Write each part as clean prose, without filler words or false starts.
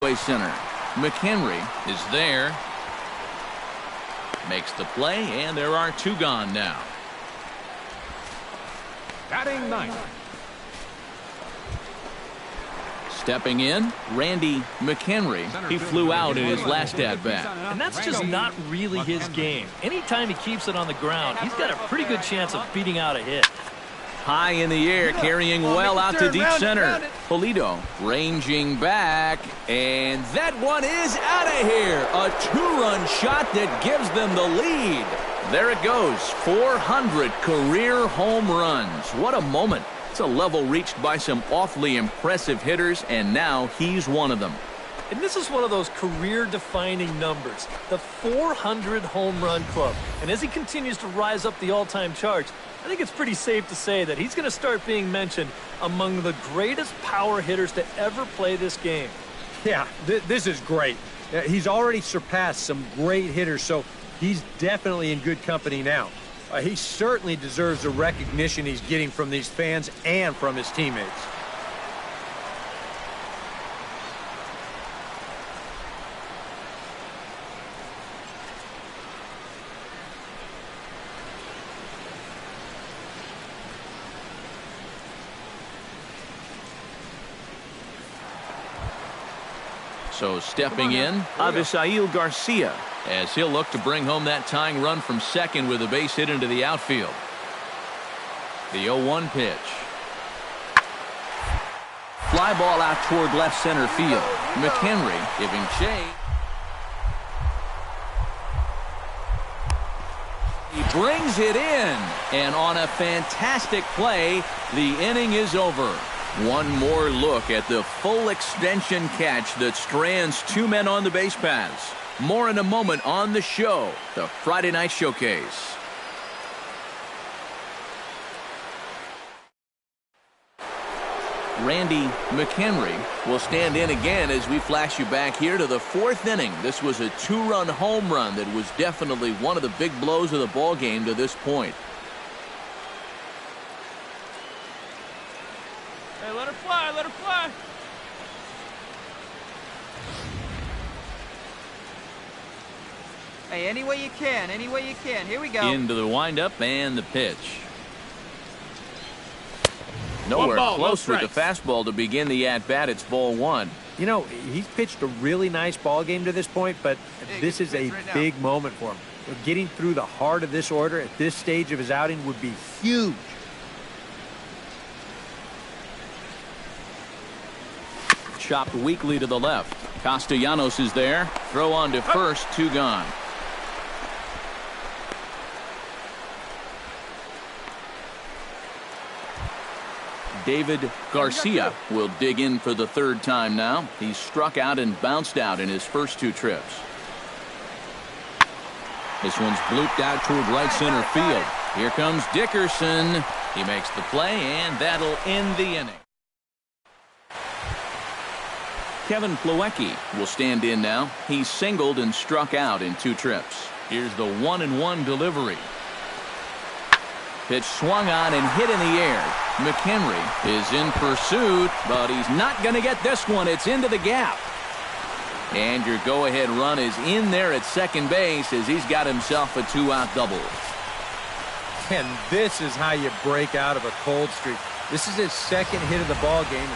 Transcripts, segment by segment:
straightaway center. McHenry is there. Makes the play, and there are 2 gone now. Batting 9. Stepping in, Randy McHenry. He flew out in his last at-bat. And that's just not really his game. Anytime he keeps it on the ground, he's got a pretty good chance of beating out a hit. High in the air, carrying well out to deep center. Polito ranging back, and that one is out of here. A 2-run shot that gives them the lead. There it goes, 400 career home runs. What a moment. It's a level reached by some awfully impressive hitters, and now he's one of them. And this is one of those career-defining numbers, the 400 home run club. And as he continues to rise up the all-time charts, I think it's pretty safe to say that he's going to start being mentioned among the greatest power hitters to ever play this game. Yeah, this is great. He's already surpassed some great hitters, so he's definitely in good company now. He certainly deserves the recognition he's getting from these fans and from his teammates. So stepping in, Avisail Garcia, as he'll look to bring home that tying run from second with a base hit into the outfield. The 0-1 pitch. Fly ball out toward left center field. McHenry giving chase. He brings it in, and on a fantastic play, the inning is over. One more look at the full extension catch that strands 2 men on the base paths. More in a moment on the show, the Friday Night Showcase. Randy McHenry will stand in again as we flash you back here to the 4th inning. This was a 2-run home run that was definitely one of the big blows of the ball game to this point. Hey, let her fly, let her fly. Hey, any way you can, any way you can. Here we go. Into the windup and the pitch. Nowhere close with the fastball to begin the at-bat. It's ball 1. You know, he's pitched a really nice ball game to this point, but this is a big moment for him. Getting through the heart of this order at this stage of his outing would be huge. Chopped weakly to the left. Castellanos is there. Throw on to first, 2 gone. David Garcia will dig in for the 3rd time now. He's struck out and bounced out in his first 2 trips. This one's blooped out toward right center field. Here comes Dickerson. He makes the play, and that'll end the inning. Kevin Plawecki will stand in now. He's singled and struck out in 2 trips. Here's the 1-1 delivery. Pitch swung on and hit in the air. McHenry is in pursuit, but he's not going to get this one. It's into the gap. And your go-ahead run is in there at second base as he's got himself a 2-out double. And this is how you break out of a cold streak. This is his 2nd hit of the ball game.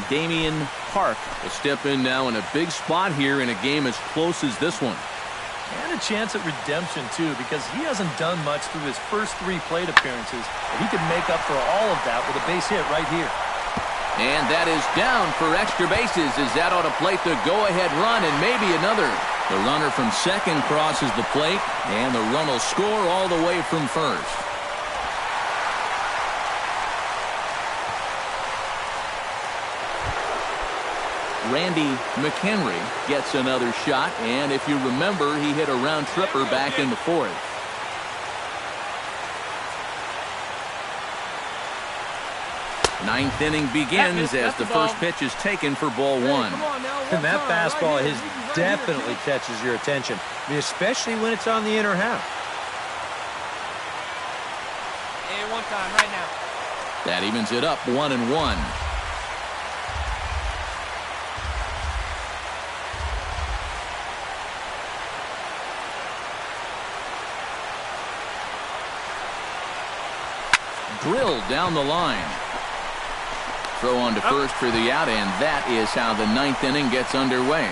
Damian Park will step in now in a big spot here in a game as close as this one. And a chance at redemption, too, because he hasn't done much through his first 3 plate appearances. But he could make up for all of that with a base hit right here. And that is down for extra bases as that ought to plate the go-ahead run and maybe another. The runner from second crosses the plate, and the run will score all the way from first. Randy McHenry gets another shot, and if you remember, he hit a round tripper back in the 4th. Ninth inning begins as the first pitch is taken for ball 1. And that fastball of his definitely catches your attention, especially when it's on the inner half. Hey, 1 time right now. That evens it up 1-1. drilled down the line. Throw on to first for the out, and that is how the ninth inning gets underway.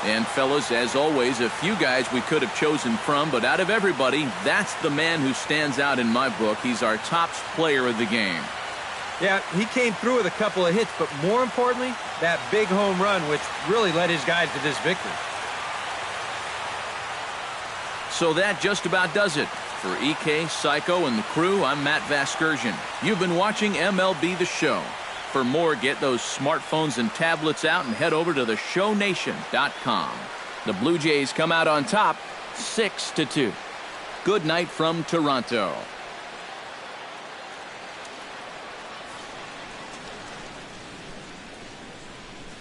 And fellas, as always, a few guys we could have chosen from, but out of everybody, that's the man who stands out in my book. He's our top player of the game. Yeah, he came through with a couple of hits, but more importantly, that big home run, which really led his guys to this victory. So that just about does it. For EK, Psycho, and the crew, I'm Matt Vasgersian. You've been watching MLB The Show. For more, get those smartphones and tablets out and head over to theshownation.com. The Blue Jays come out on top, 6-2. Good night from Toronto.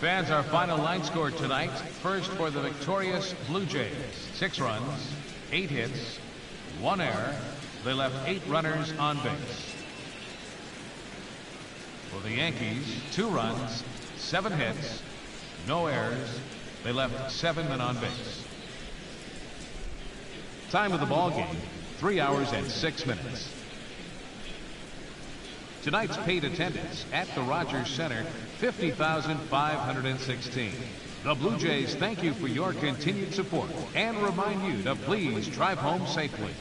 Fans, our final line score tonight. First for the victorious Blue Jays. 6 runs, 8 hits, 1 error. They left 8 runners on base. For the Yankees, 2 runs, 7 hits, no errors. They left 7 men on base. Time of the ball game, 3 hours and 6 minutes. Tonight's paid attendance at the Rogers Center, 50,516. The Blue Jays thank you for your continued support and remind you to please drive home safely.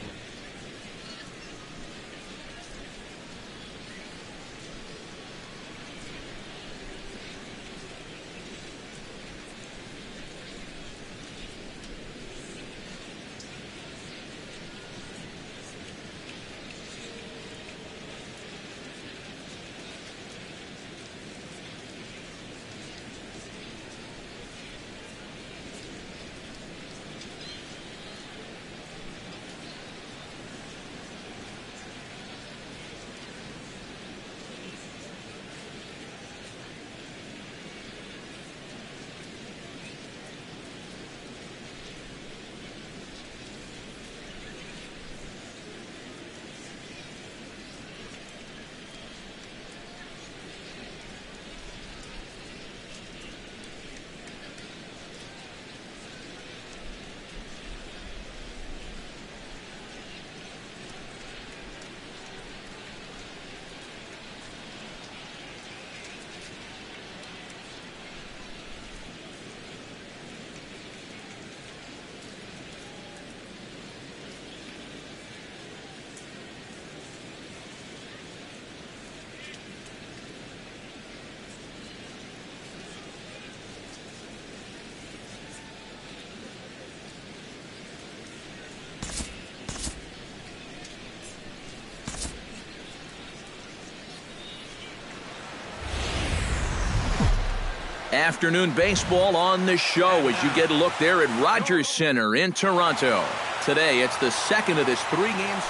Afternoon baseball on the show as you get a look there at Rogers Center in Toronto. Today, it's the second of this 3-game series.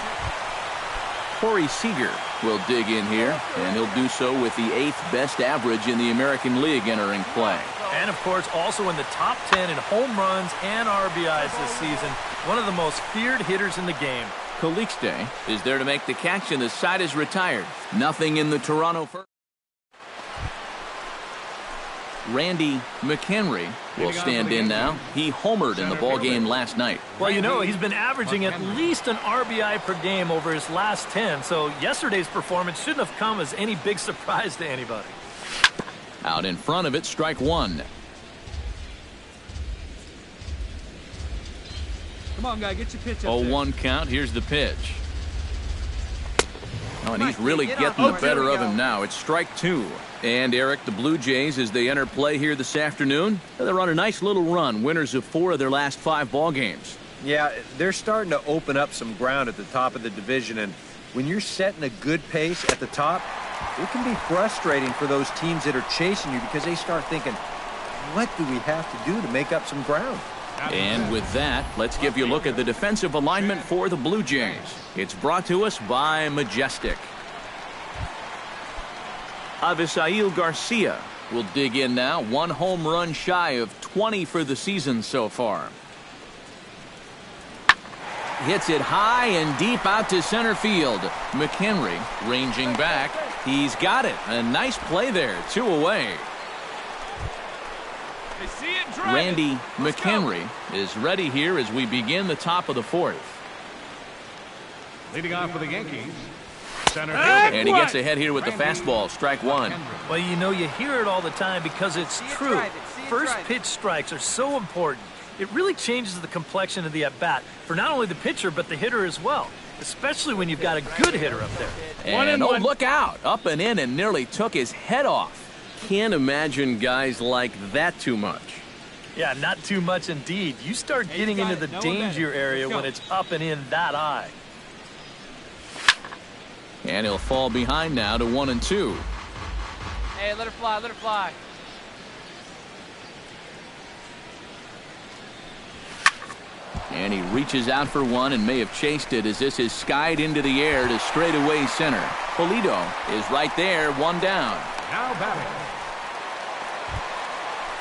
Corey Seager will dig in here, and he'll do so with the 8th best average in the American League entering play. And, of course, also in the top 10 in home runs and RBIs this season. One of the most feared hitters in the game. Calixte is there to make the catch, and the side is retired. Nothing in the Toronto first. Randy McHenry will stand in now. He homered in the ballgame last night. Well, you know, he's been averaging at least an RBI per game over his last 10, so yesterday's performance shouldn't have come as any big surprise to anybody. Out in front of it, strike 1. Come on, guy, get your pitch up 0-1 count. Here's the pitch. Oh, and he's really getting the better of him now. It's strike 2. And, Eric, the Blue Jays, as they enter play here this afternoon, they're on a nice little run, winners of 4 of their last 5 ball games. Yeah, they're starting to open up some ground at the top of the division, and when you're setting a good pace at the top, it can be frustrating for those teams that are chasing you because they start thinking, what do we have to do to make up some ground? And with that, let's give you a look at the defensive alignment for the Blue Jays. It's brought to us by Majestic. Avisail Garcia will dig in now. 1 home run shy of 20 for the season so far. Hits it high and deep out to center field. McHenry ranging back. He's got it. A nice play there. 2 away. Randy McHenry is ready here as we begin the top of the 4th. Leading off for the Yankees, center fielder. And he gets ahead here with the fastball, strike one. Well, you know, you hear it all the time because it's true. First pitch strikes are so important. It really changes the complexion of the at-bat for not only the pitcher, but the hitter as well, especially when you've got a good hitter up there. And oh, look out. Up and in and nearly took his head off. Can't imagine guys like that too much. Yeah, not too much indeed. You start getting into the danger area when it's up and in that high. And he'll fall behind now to 1-2. Hey, let her fly, let her fly. And he reaches out for one and may have chased it as this is skied into the air to straightaway center. Pulido is right there, one down. Now batting.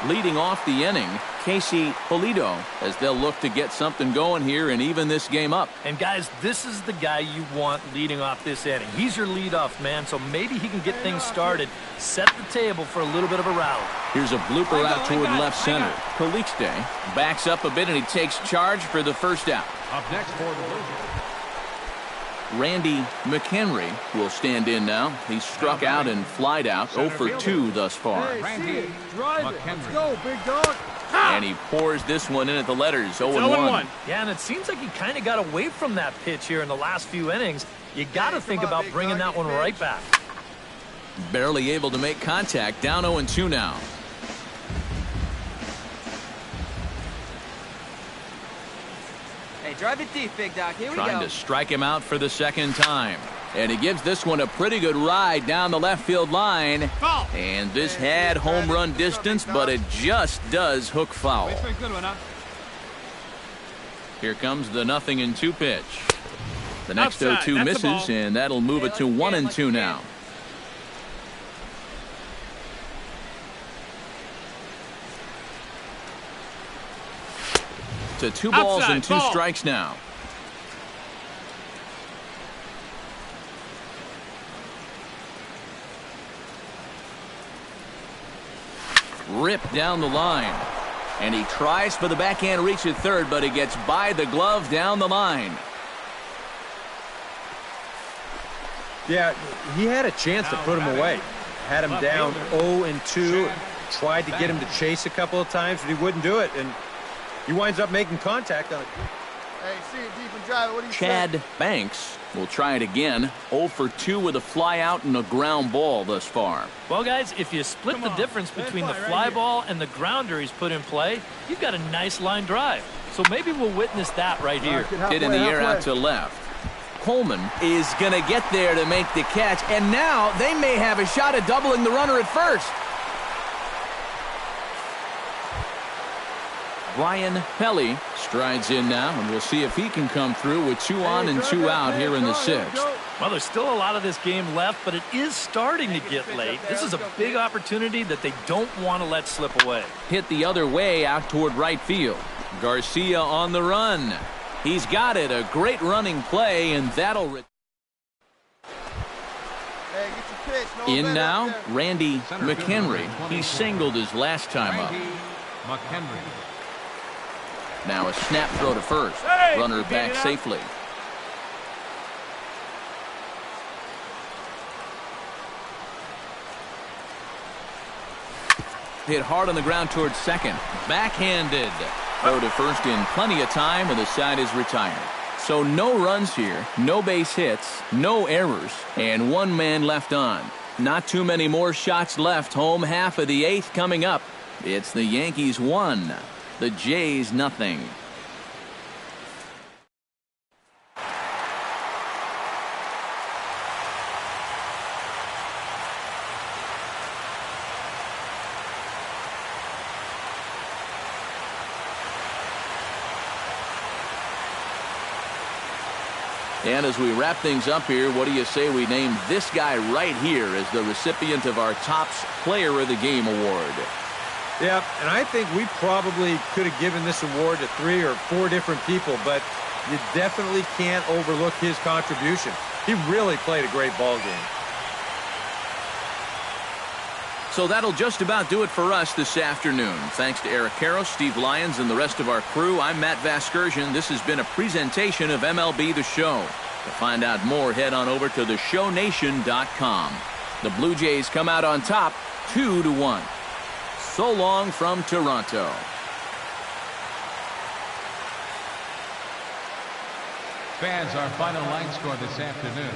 Leading off the inning, Casey Pulido, as they'll look to get something going here and even this game up. And guys, this is the guy you want leading off this inning. He's your leadoff man, so maybe he can get things started, set the table for a little bit of a rally. Here's a blooper out toward left center. Calixte backs up a bit and he takes charge for the first out. Up next for the Blue Jays, Randy McHenry will stand in now. He's struck out and flied out 0 for 2 thus far. Randy McHenry. Go, big dog. And he pours this one in at the letters, 0-1. Yeah, and it seems like he kind of got away from that pitch here in the last few innings. You got to think about bringing that one right back. Barely able to make contact, down 0-2 now. Hey, drive it deep, big dog. Here we go. Trying to strike him out for the second time. And he gives this one a pretty good ride down the left field line. And this had home run distance, but it just does hook foul. Here comes the 0-2 pitch. The next 0-2 misses, and that'll move it to 1-2 now. To 2 balls and 2 strikes now. Ripped down the line. And he tries for the backhand reach at third, but he gets by the glove down the line. Yeah, he had a chance to put him away. Had him down 0-2. Tried to get him to chase a couple of times, but he wouldn't do it. And he winds up making contact on it. Hey, see it deep and drive. What do you Chad Banks will try it again. 0 for 2 with a fly out and a ground ball thus far. Well, guys, if you split the difference between the fly ball and the grounder he's put in play, you've got a nice line drive. So maybe we'll witness that right here. Hit in the air out to left. Coleman is going to get there to make the catch, and now they may have a shot at doubling the runner at first. Brian Pelly strides in now, and we'll see if he can come through with 2 on and 2 out here in the 6th. Well, there's still a lot of this game left, but it is starting to get late. This is a big opportunity that they don't want to let slip away. Hit the other way out toward right field. Garcia on the run. He's got it. A great running play, and that'll... Hey, get your pitch. No in now, there. Randy McHenry. He singled his last time up. Randy McHenry. Now a snap throw to first. Runner back safely. Hit hard on the ground towards second. Backhanded. Throw to first in plenty of time, and the side is retired. So no runs here, no base hits, no errors, and 1 man left on. Not too many more shots left. Home half of the 8th coming up. It's the Yankees 1. The Jays nothing. And as we wrap things up here, what do you say we name this guy right here as the recipient of our Topps Player of the Game award? Yeah, and I think we probably could have given this award to 3 or 4 different people, but you definitely can't overlook his contribution. He really played a great ball game. So that'll just about do it for us this afternoon. Thanks to Eric Karros, Steve Lyons, and the rest of our crew. I'm Matt Vasgersian. This has been a presentation of MLB The Show. To find out more, head on over to theshownation.com. The Blue Jays come out on top 2-1. So long from Toronto. Fans, our final line score this afternoon.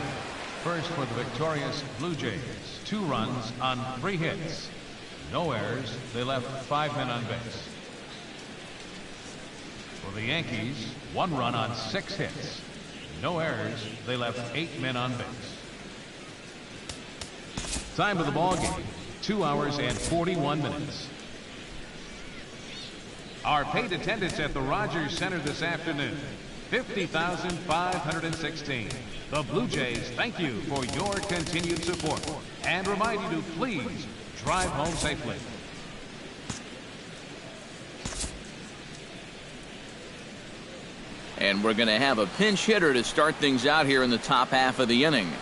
First for the victorious Blue Jays, 2 runs on 3 hits. No errors. They left 5 men on base. For the Yankees, 1 run on 6 hits. No errors. They left 8 men on base. Time of the ball game, 2 hours and 41 minutes. Our paid attendance at the Rogers Center this afternoon, 50,516. The Blue Jays thank you for your continued support and remind you to please drive home safely. And we're going to have a pinch hitter to start things out here in the top half of the inning.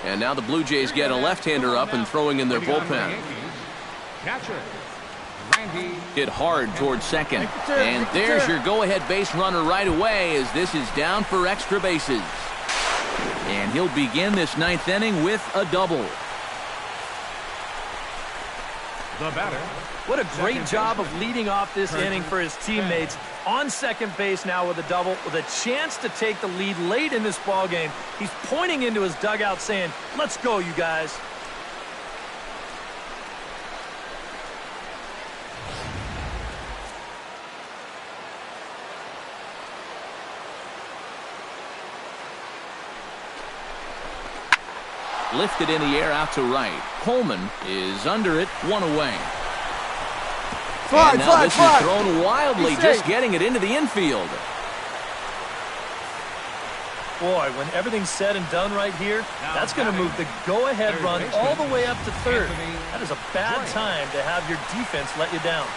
And now the Blue Jays get a left-hander up and throwing in their bullpen. Catcher, Hit hard towards second. And there's your go-ahead base runner right away as this is down for extra bases. And he'll begin this 9th inning with a double. The batter. What a great job of leading off this inning for his teammates. On second base now with a double, with a chance to take the lead late in this ball game. He's pointing into his dugout saying, "Let's go, you guys." Lifted in the air out to right. Coleman is under it, 1 away. And now this is thrown wildly, just getting it into the infield. Boy, when everything's said and done right here, that's going to move the go-ahead run all the way up to third. That is a bad time to have your defense let you down.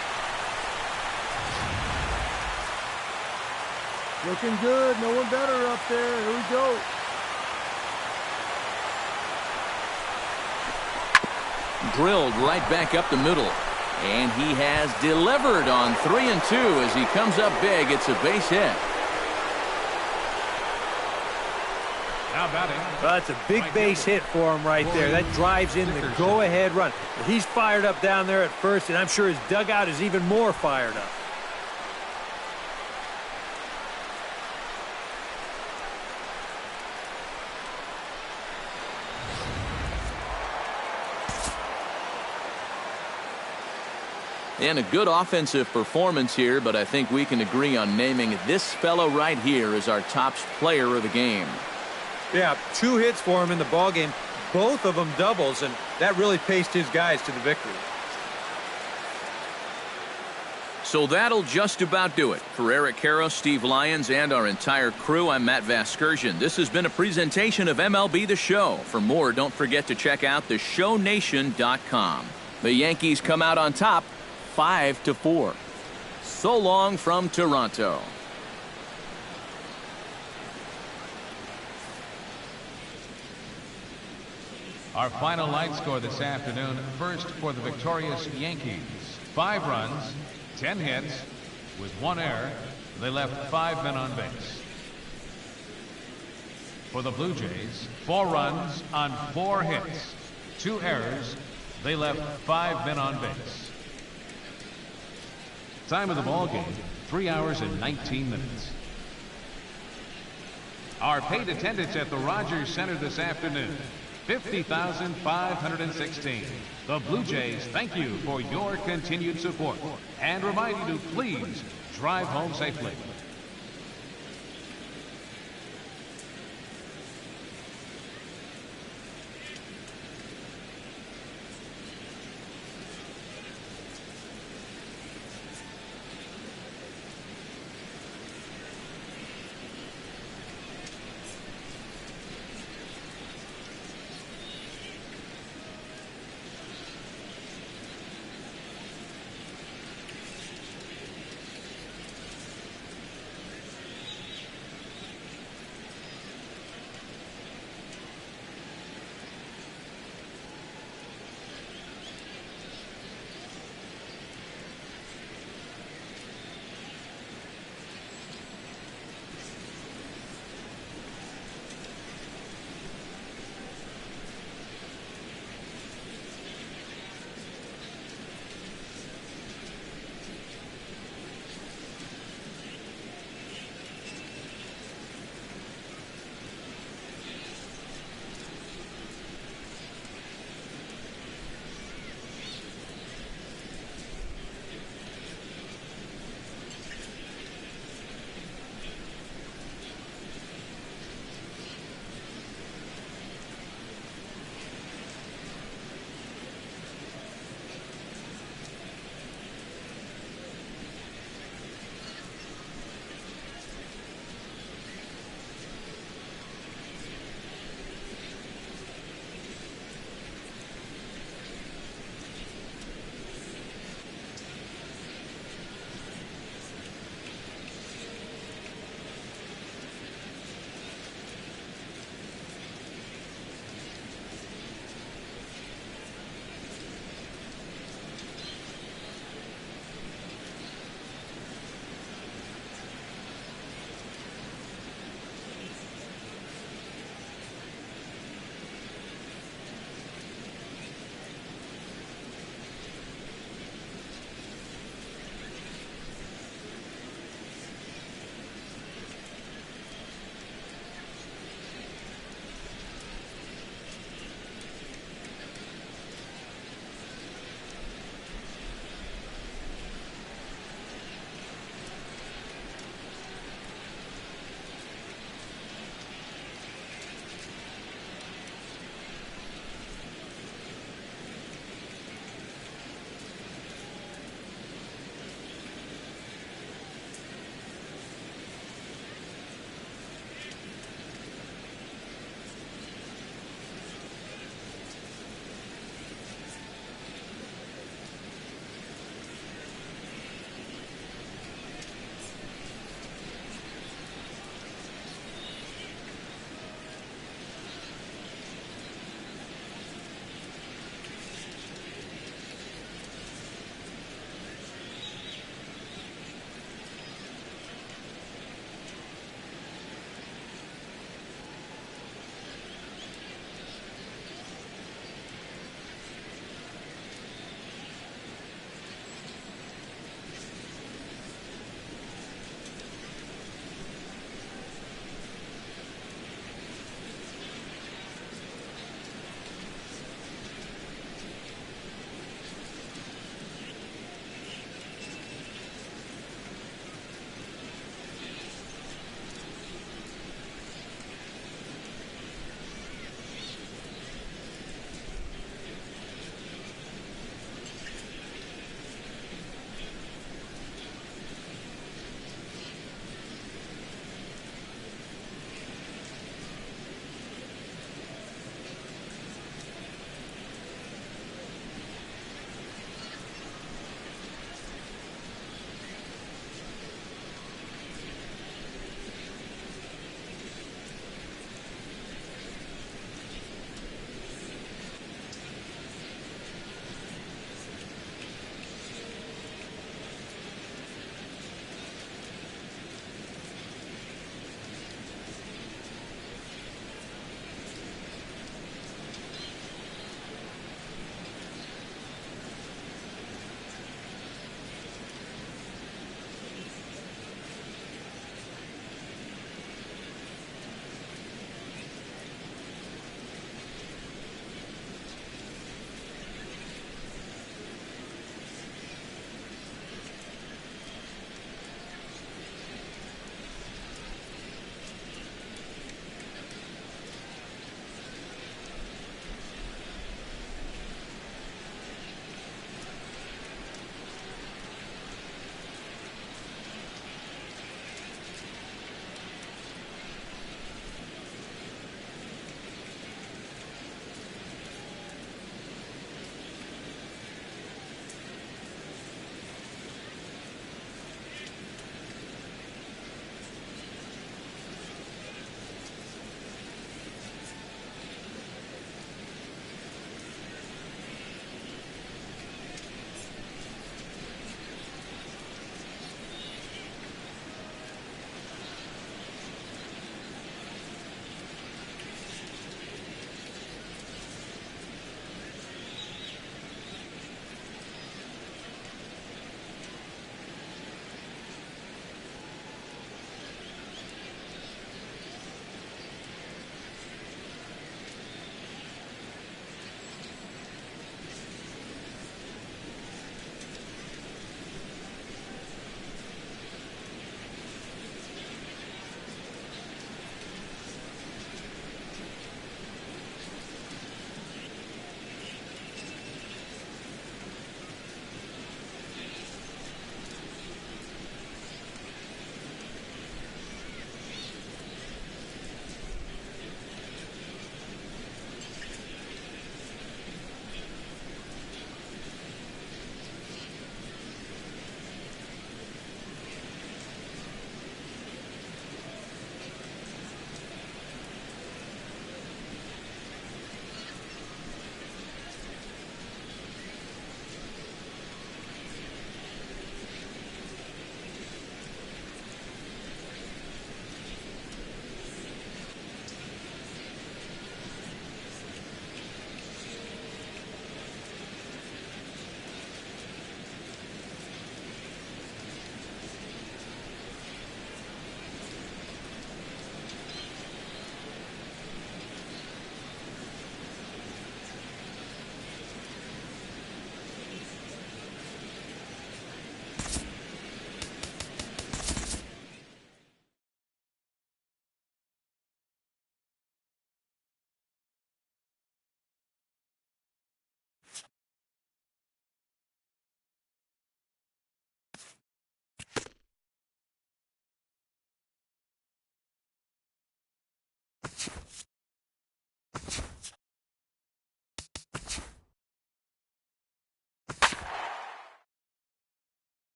Looking good. No one better up there. Here we go. Drilled right back up the middle. And he has delivered on 3 and 2 as he comes up big. It's a base hit. Now batting. Well, that's a big base hit for him right there. That drives in the go-ahead run. He's fired up down there at first, and I'm sure his dugout is even more fired up. And a good offensive performance here, but I think we can agree on naming this fellow right here as our top player of the game. Yeah, 2 hits for him in the ballgame, both of them doubles, and that really paced his guys to the victory. So that'll just about do it. For Eric Karros, Steve Lyons, and our entire crew, I'm Matt Vasgersian. This has been a presentation of MLB The Show. For more, don't forget to check out theshownation.com. The Yankees come out on top 5-4. So long from Toronto. Our final line score this afternoon. First for the victorious Yankees. 5 runs, 10 hits, with 1 error. They left 5 men on base. For the Blue Jays, 4 runs on 4 hits, 2 errors. They left 5 men on base. Time of the ball game, 3 hours and 19 minutes. Our paid attendance at the Rogers Center this afternoon, 50,516. The Blue Jays thank you for your continued support and remind you to please drive home safely.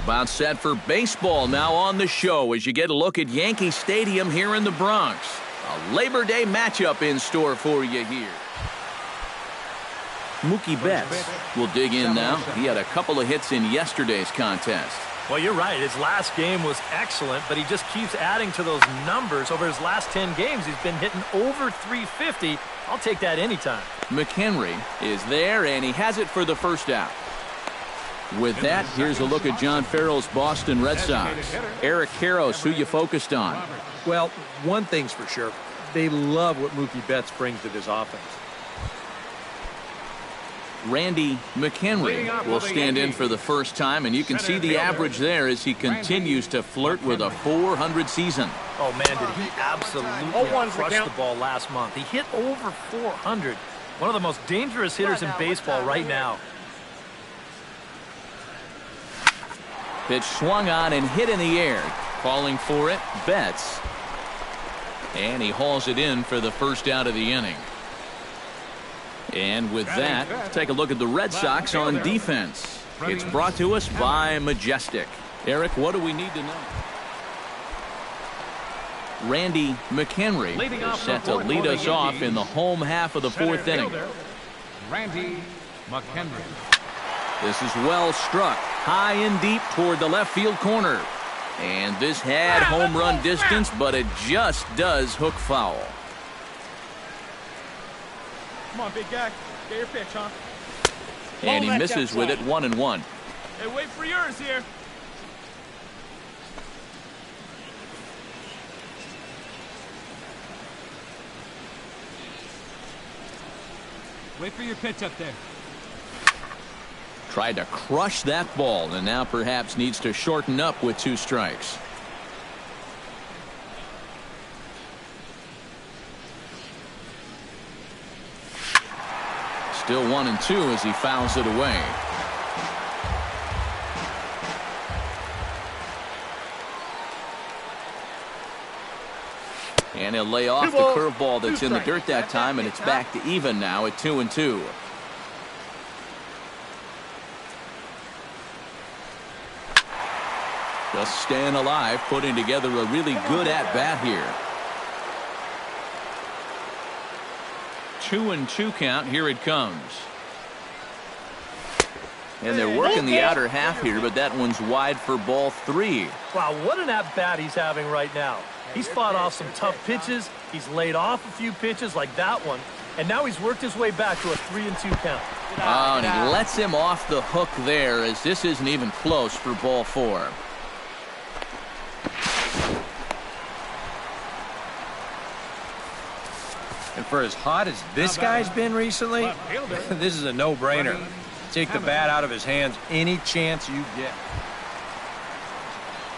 About set for baseball now on the show as you get a look at Yankee Stadium here in the Bronx. A Labor Day matchup in store for you here. Mookie Betts will dig in now. He had a couple of hits in yesterday's contest. Well, you're right. His last game was excellent, but he just keeps adding to those numbers. Over his last 10 games, he's been hitting over 350. I'll take that anytime. McHenry is there, and he has it for the first out. With that, here's a look at John Farrell's Boston Red Sox. Eric Karros, who you focused on? Well, one thing's for sure. They love what Mookie Betts brings to this offense. Randy McHenry will stand in for the first time, and you can see the average there as he continues to flirt with a .400 season. Oh, man, did he absolutely crush the ball last month. He hit over 400. One of the most dangerous hitters in baseball right now. Pitch swung on and hit in the air. Calling for it, Betts. And he hauls it in for the first out of the inning. And with that, take a look at the Red Sox on defense. It's brought to us by Majestic. Eric, what do we need to know? Randy McHenry is set to lead us off in the home half of the fourth inning. Randy McHenry. This is well struck, high and deep toward the left field corner. And this had home run distance, but it just does hook foul. Come on, big guy. Get your pitch, huh? And he misses with it 1-1. Hey, wait for yours here. Wait for your pitch up there. Tried to crush that ball, and now perhaps needs to shorten up with 2 strikes. Still 1-2 as he fouls it away. And he'll lay off the curveball that's in the dirt that time, and it's back to even now at 2-2. Just staying alive, putting together a really good at-bat here. 2-2 count. Here it comes. And they're working the outer half here, but that one's wide for ball 3. Wow, what an at-bat he's having right now. He's fought off some tough pitches. He's laid off a few pitches like that one. And now he's worked his way back to a 3-2 count. Oh, and he lets him off the hook there as this isn't even close for ball 4. And for as hot as this guy's been recently, this is a no-brainer. Take the bat out of his hands any chance you get.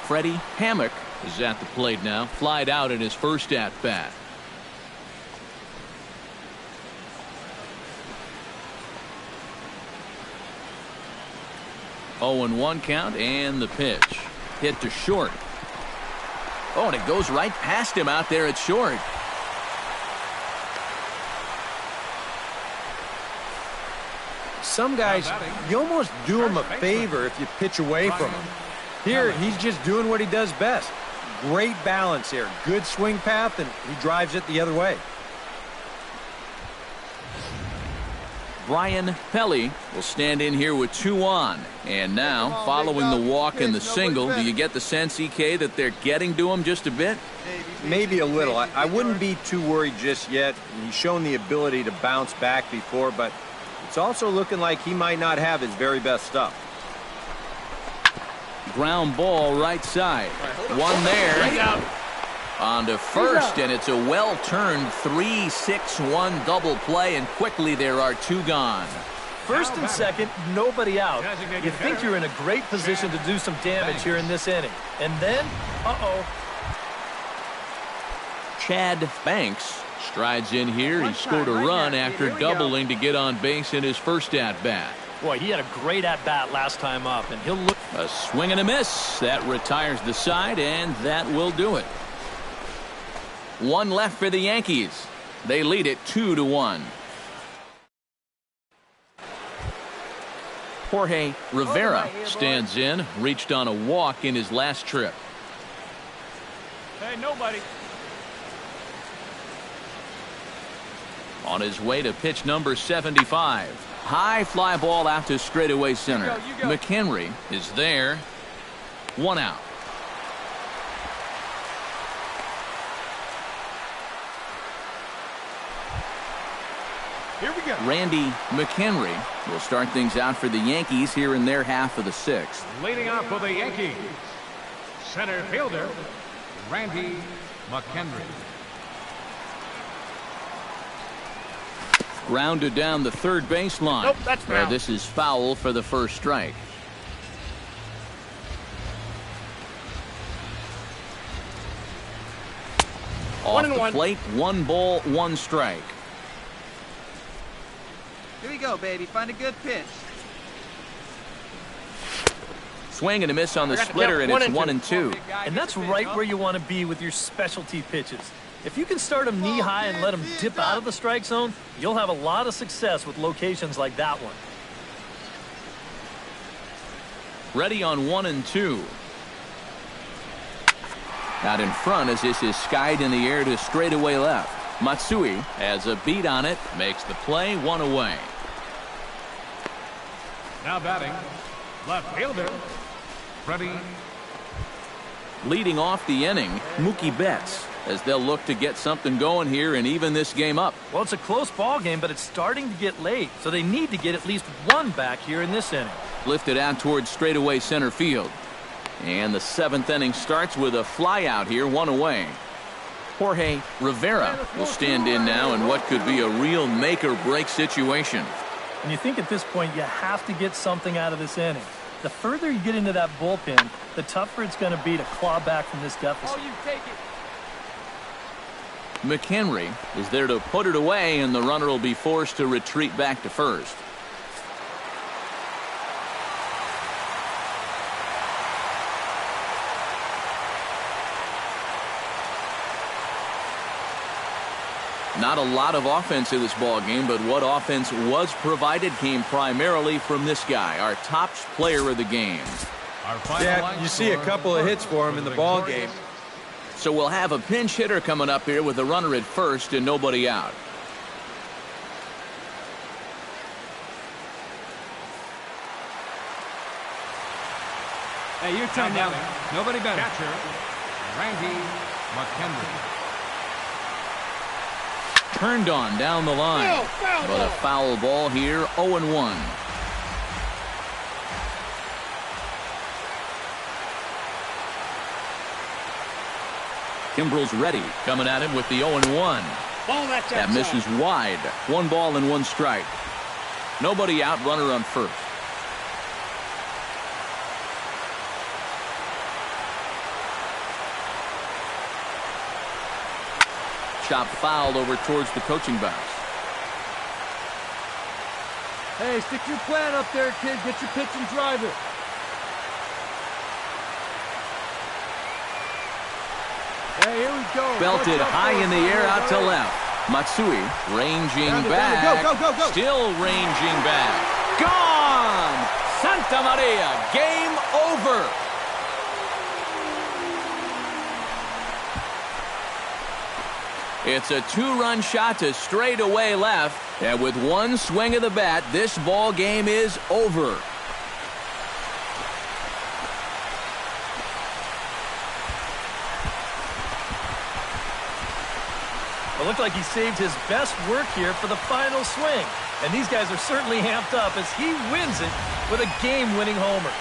Freddie Hammock is at the plate now. Flied out in his first at-bat. Oh, and 1 count, and the pitch. Hit to short. Oh, and it goes right past him out there at short. Some guys, you almost do him a favor if you pitch away from him. Here, he's just doing what he does best. Great balance here. Good swing path, and he drives it the other way. Brian Pelly will stand in here with 2 on. And now, following the walk and the single, do you get the sense, EK, that they're getting to him just a bit? Maybe a little. I wouldn't be too worried just yet. He's shown the ability to bounce back before, but it's also looking like he might not have his very best stuff. Ground ball right side. One there. On to first, and it's a well-turned 3-6-1 double play, and quickly there are 2 gone. First and second, nobody out. You think you're in a great position to do some damage here in this inning. And then, Chad Banks strides in here. He scored a run after doubling to get on base in his first at-bat. Boy, he had a great at-bat last time up, and he'll look. A swing and a miss. That retires the side, and that will do it. 1 left for the Yankees. They lead it 2-1. Jorge Rivera stands in, reached on a walk in his last trip. Hey, nobody. On his way to pitch number 75. High fly ball out to straightaway center. You go. McHenry is there. 1 out. Here we go. Randy McHenry will start things out for the Yankees here in their half of the 6th. Leading off for the Yankees, center fielder, Randy McHenry. Grounded down the third baseline. Nope, that's foul. This is foul for the first strike. Off the plate, 1 ball, 1 strike. Here we go, baby. Find a good pitch. Swing and a miss on the splitter, and it's 1-2. And that's right where you want to be with your specialty pitches. If you can start them knee-high and let them dip out of the strike zone, you'll have a lot of success with locations like that one. Ready on 1-2. Out in front as this is skied in the air to straightaway left. Matsui has a beat on it, makes the play, 1 away. Now batting, left fielder, Freddie. Leading off the inning, Mookie Betts, as they'll look to get something going here and even this game up. Well, it's a close ball game, but it's starting to get late, so they need to get at least 1 back here in this inning. Lifted out towards straightaway center field. And the 7th inning starts with a fly out here, 1 away. Jorge Rivera will stand in now in what could be a real make-or-break situation. And you think at this point you have to get something out of this inning. The further you get into that bullpen, the tougher it's going to be to claw back from this deficit. Oh, you take it. McHenry is there to put it away, and the runner will be forced to retreat back to first. Not a lot of offense in this ball game, but what offense was provided came primarily from this guy, our top player of the game. Yeah, you see a couple of hits for him in the ball game. So we'll have a pinch hitter coming up here with a runner at first and nobody out. Hey, your turn now. Nobody better. Catcher, Randy McHenry. Turned on down the line, but a foul ball here, 0-1. Kimbrel's ready, coming at him with the 0-1. That misses wide. 1 ball and 1 strike. Nobody out, runner on first. Chop fouled over towards the coaching box. Hey, stick your plan up there, kid. Get your pitch and drive it. Hey, here we go. Belted high in the air out to left. Matsui ranging back. Go. Still ranging back. Gone! Santa Maria, game over. It's a 2-run shot to straightaway left, and with 1 swing of the bat, this ball game is over. It looked like he saved his best work here for the final swing. And these guys are certainly amped up as he wins it with a game-winning homer.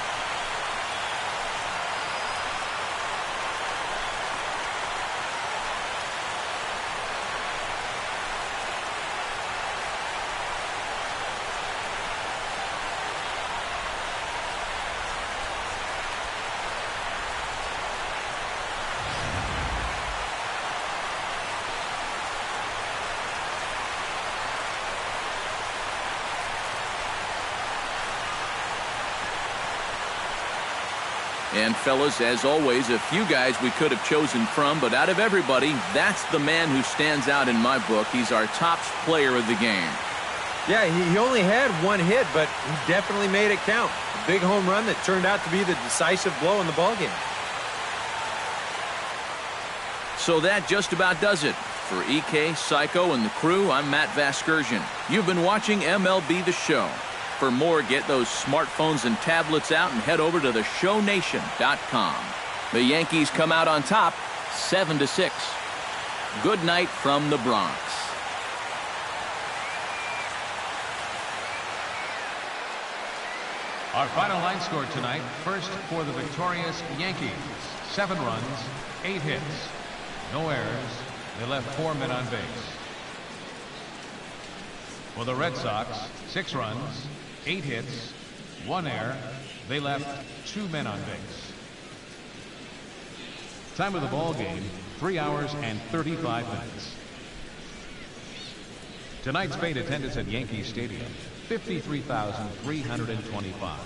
And fellas, as always, a few guys we could have chosen from, but out of everybody, that's the man who stands out in my book. He's our top player of the game. Yeah, he only had one hit, but he definitely made it count. A big home run that turned out to be the decisive blow in the ballgame. So that just about does it. For EK, Psycho, and the crew, I'm Matt Vasgersian. You've been watching MLB The Show. For more, get those smartphones and tablets out and head over to theshownation.com. The Yankees come out on top, 7-6. Good night from the Bronx. Our final line score tonight, first for the victorious Yankees. 7 runs, 8 hits, no errors. They left 4 men on base. For the Red Sox, 6 runs, 8 hits, 1 error. They left 2 men on base. Time of the ball game, 3 hours and 35 minutes. Tonight's paid attendance at Yankee Stadium, 53,325.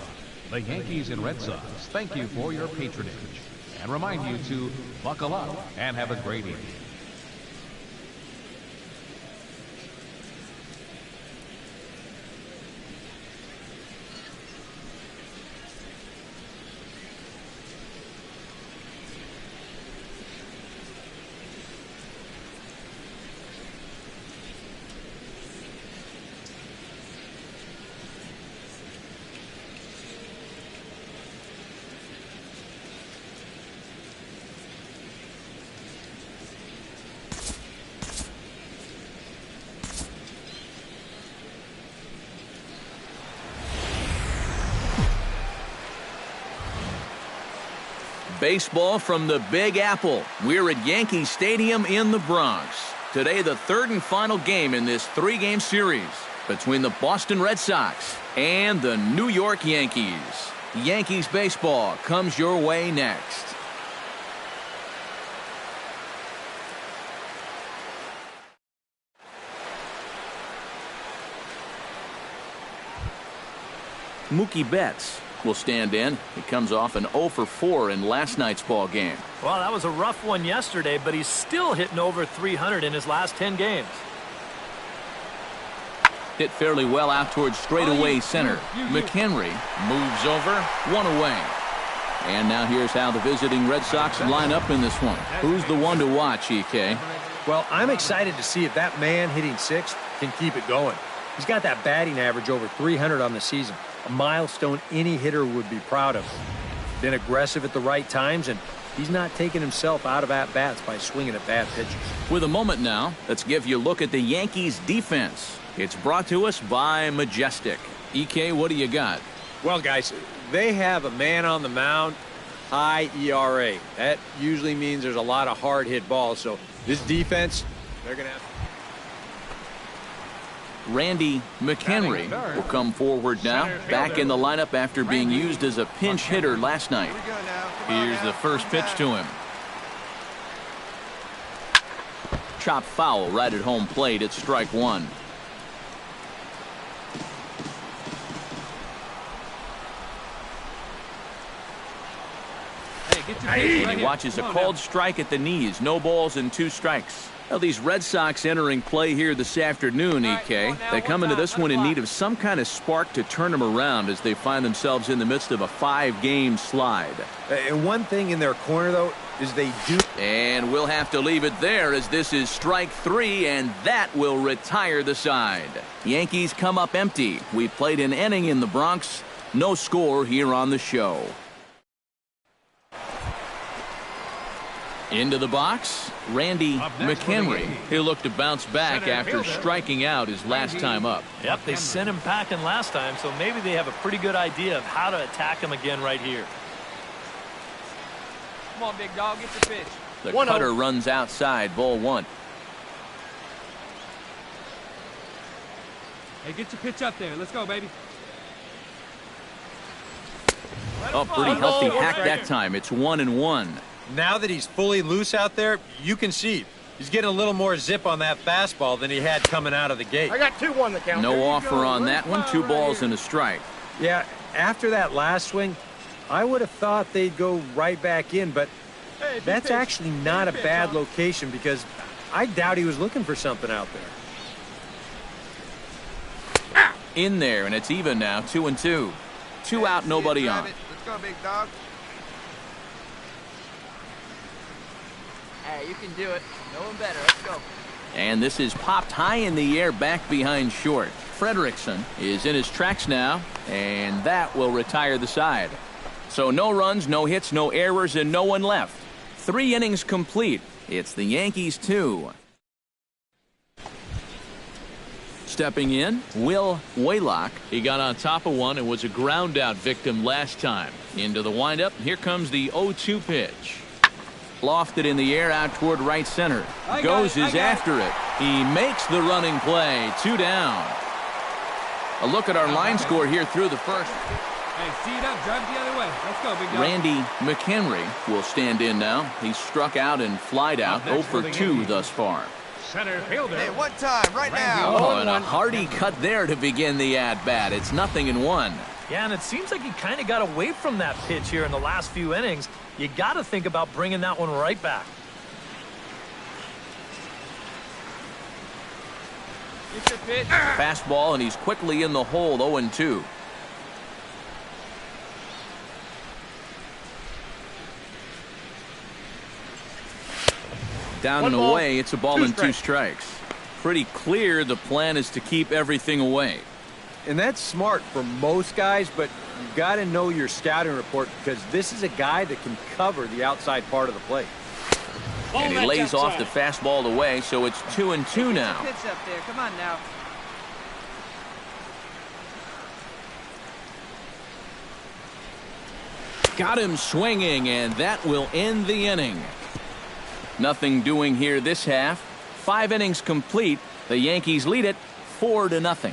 The Yankees and Red Sox thank you for your patronage and remind you to buckle up and have a great evening. Baseball from the Big Apple. We're at Yankee Stadium in the Bronx. Today, the third and final game in this 3-game series between the Boston Red Sox and the New York Yankees. Yankees baseball comes your way next. Mookie Betts will stand in. He comes off an 0 for 4 in last night's ball game. Well, that was a rough one yesterday, but he's still hitting over 300 in his last 10 games. Hit fairly well out towards straightaway center. McHenry moves over, 1 away. And now here's how the visiting Red Sox line up in this one. Who's the one to watch, EK? Well, I'm excited to see if that man hitting 6th can keep it going. He's got that batting average over 300 on the season. A milestone any hitter would be proud of. Been aggressive at the right times, and he's not taking himself out of at-bats by swinging at bad pitches. With a moment now, let's give you a look at the Yankees' defense. It's brought to us by Majestic. EK, what do you got? Well, guys, they have a man on the mound, high ERA. That usually means there's a lot of hard-hit balls, so this defense, they're going to have... Randy McHenry will come forward now, back in the lineup after being used as a pinch hitter last night. Here's the first pitch to him. Chopped foul right at home plate. It's strike 1. He watches a called strike at the knees. No balls and 2 strikes. Well, these Red Sox entering play here this afternoon, EK. They come into this one in need of some kind of spark to turn them around as they find themselves in the midst of a 5-game slide. And one thing in their corner, though, is they do... And we'll have to leave it there as this is strike 3, and that will retire the side. Yankees come up empty. We played an inning in the Bronx. No score here on the show. Into the box, Randy McHenry. He'll look to bounce back after striking out his last time up. Yep, they sent him packing last time, so maybe they have a pretty good idea of how to attack him again right here. Come on, big dog, get your pitch. The cutter runs outside, ball 1. Hey, get your pitch up there. Let's go, baby. Oh, pretty healthy hack that time. It's 1-1. Now that he's fully loose out there, you can see he's getting a little more zip on that fastball than he had coming out of the gate. I got 2-1 the count. No offer on that one. 2 balls and a strike. Yeah, after that last swing, I would have thought they'd go right back in, but that's actually not a bad location because I doubt he was looking for something out there. in there, and it's even now, 2-2. 2 out, nobody on. Let's go, big dog. Hey, you can do it. No one better. Let's go. And this is popped high in the air back behind short. Frederickson is in his tracks now, and that will retire the side. So no runs, no hits, no errors, and no one left. 3 innings complete. It's the Yankees 2. Stepping in, Will Waylock. He got on top of one and was a ground-out victim last time. Into the windup, here comes the 0-2 pitch. Lofted in the air out toward right center. Goes is after it. He makes the running play. 2 down. A look at our line score here through the first. Hey, see it up, drive the other way. Let's go, big dog. Randy McHenry will stand in now. He's struck out and flied out. 0 for 2 thus far. Center fielder. Hey, one time, right now. Oh, and a hearty cut there to begin the at-bat. It's 0-1. Yeah, and it seems like he kind of got away from that pitch here in the last few innings. You got to think about bringing that one right back. Get your pitch. Fastball, and he's quickly in the hole, 0-2. Down and away, it's a ball and 2 strikes. Pretty clear the plan is to keep everything away. And that's smart for most guys, but you've got to know your scouting report because this is a guy that can cover the outside part of the plate. And he lays off the fastball away, so it's 2-2 now. Pitch up there. Come on now. Got him swinging, and that will end the inning. Nothing doing here this half. 5 innings complete. The Yankees lead it 4-0.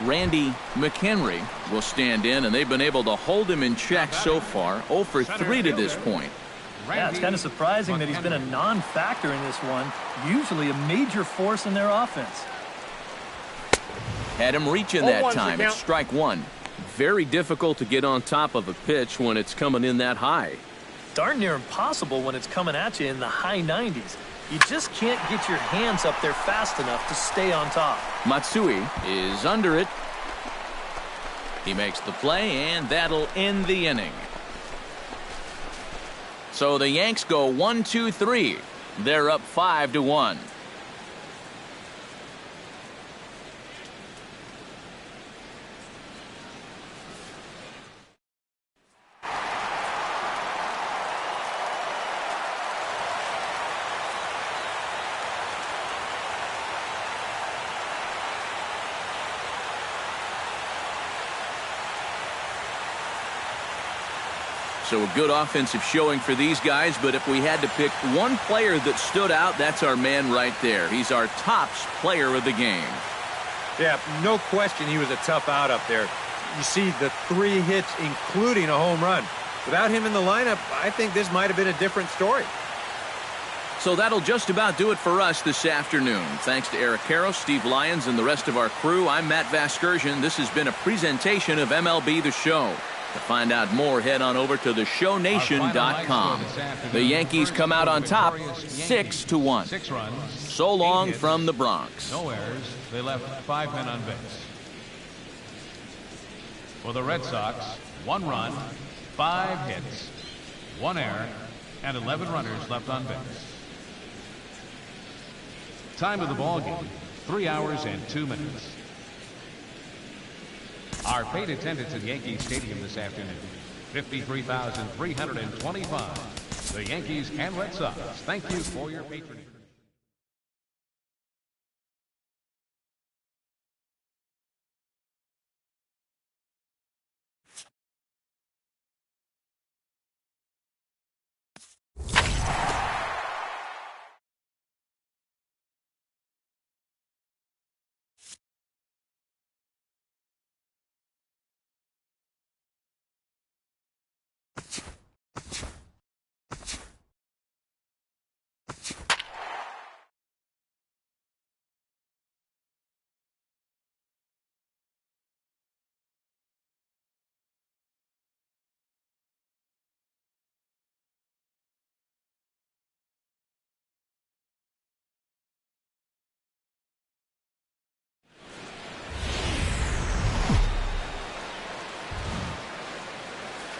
Randy McHenry will stand in, and they've been able to hold him in check so far. 0 for 3 to this point. Yeah, it's kind of surprising that he's been a non-factor in this one. Usually a major force in their offense. Had him reaching that time. It's strike 1. Very difficult to get on top of a pitch when it's coming in that high. Darn near impossible when it's coming at you in the high 90s. You just can't get your hands up there fast enough to stay on top. Matsui is under it. He makes the play, and that'll end the inning. So the Yanks go 1-2-3. They're up 5-1. So a good offensive showing for these guys, but if we had to pick one player that stood out, that's our man right there. He's our tops player of the game. Yeah, no question he was a tough out up there. You see the 3 hits, including a home run. Without him in the lineup, I think this might have been a different story. So that'll just about do it for us this afternoon. Thanks to Eric Karros, Steve Lyons, and the rest of our crew, I'm Matt Vasgersian. This has been a presentation of MLB The Show. To find out more, head on over to theshownation.com. The Yankees come out on top, 6-1. 6 runs. So long from the Bronx. No errors. They left 5 men on base. For the Red Sox, 1 run, 5 hits, 1 error, and 11 runners left on base. Time of the ball game, 3 hours and 2 minutes. Our paid attendance at Yankee Stadium this afternoon, 53,325. The Yankees and Red Sox, thank you for your patronage.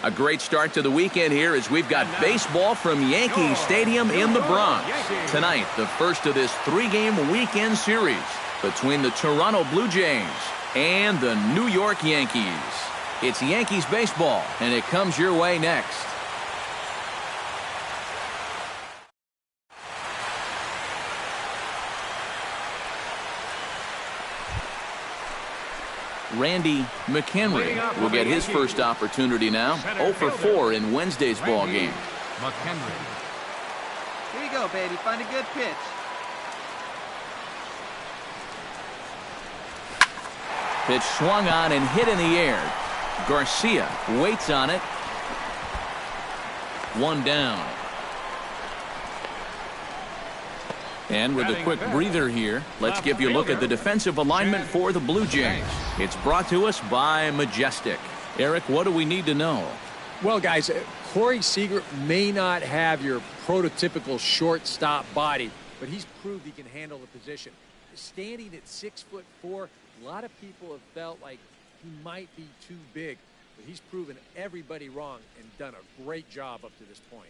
A great start to the weekend here as we've got baseball from Yankee Stadium in the Bronx. Tonight, the first of this 3-game weekend series between the Toronto Blue Jays and the New York Yankees. It's Yankees baseball, and it comes your way next. Randy McHenry will get his first opportunity now. 0 for 4 in Wednesday's ball game. McHenry. Here you go, baby. Find a good pitch. Pitch swung on and hit in the air. Garcia waits on it. 1 down. And with a quick breather here, let's give you a look at the defensive alignment for the Blue Jays. It's brought to us by Majestic. Eric, what do we need to know? Well, guys, Corey Seager may not have your prototypical shortstop body, but he's proved he can handle the position. Standing at 6'4", a lot of people have felt like he might be too big, but he's proven everybody wrong and done a great job up to this point.